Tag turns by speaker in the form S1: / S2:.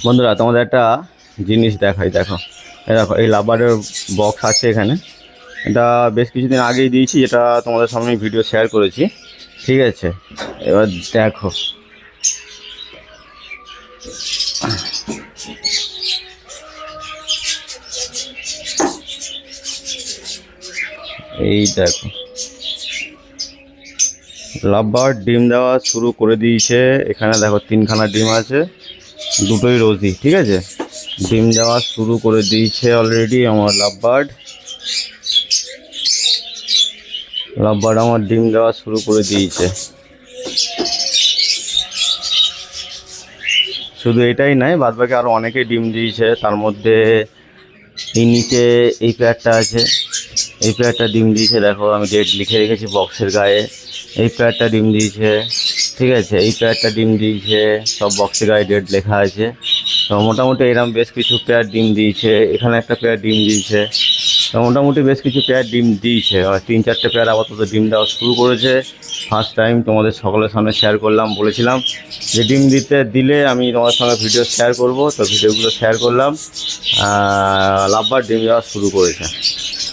S1: বন্ধুরা তোমাদের একটা জিনিস দেখাই, দেখো এই দেখো এই লাবারের বক্স আছে এখানে। এটা বেশ কিছুদিন আগেই দিয়েছি, এটা তোমাদের সামনে ভিডিও শেয়ার করেছি, ঠিক আছে। এবার দেখো এই দেখো লাভবার্ড ডিম দেওয়া শুরু করে দিয়েছে। এখানে দেখো 3খানা ডিম আছে, দুটোই রোজি, ঠিক আছে। ডিম দেওয়া শুরু করে দিয়েছে অলরেডি আমার লাভবার্ড আমার ডিম দেওয়া শুরু করে দিয়েছে। শুধু এটাই নয়, বাদবাকি আরও অনেকেই ডিম দিয়েছে। তার মধ্যে এই নিচে এই পেয়ারটা আছে, এই পেয়ারটা ডিম দিয়েছে, দেখো আমি ডেট লিখে রেখেছি বক্সের গায়ে। এই পেয়ারটা ডিম দিয়েছে, ঠিক আছে। এই পেয়ারটা ডিম দিয়েছে, সব বক্সের গায়ে ডেট লেখা আছে। তো মোটামুটি এরকম বেশ কিছু পেয়ার ডিম দিয়েছে। এখানে একটা পেয়ার ডিম দিয়েছে। তো মোটামুটি বেশ কিছু পেয়ার ডিম দিয়েছে, আর 3-4টে পেয়ার আপাতত ডিম দেওয়া শুরু করেছে। ফার্স্ট টাইম তোমাদের সকলের সামনে শেয়ার করলাম, বলেছিলাম যে ডিম দিলে আমি তোমাদের সঙ্গে ভিডিও শেয়ার করব, তো ভিডিওগুলো শেয়ার করলাম। লাভবার ডিম দেওয়া শুরু করেছে।